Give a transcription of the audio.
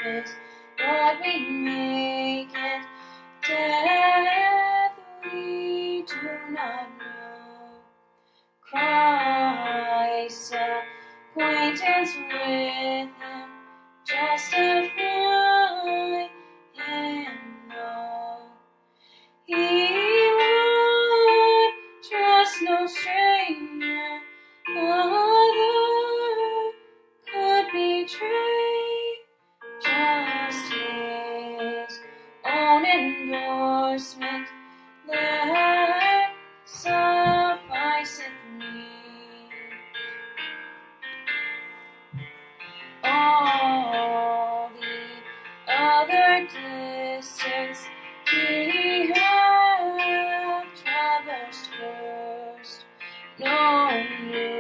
is what we make it. Death we do not know. Christ's acquaintance with him justify him all. He would trust no stranger, other could betray, just his own endorsement that sufficeth me. All the other distance he hath traversed first, no new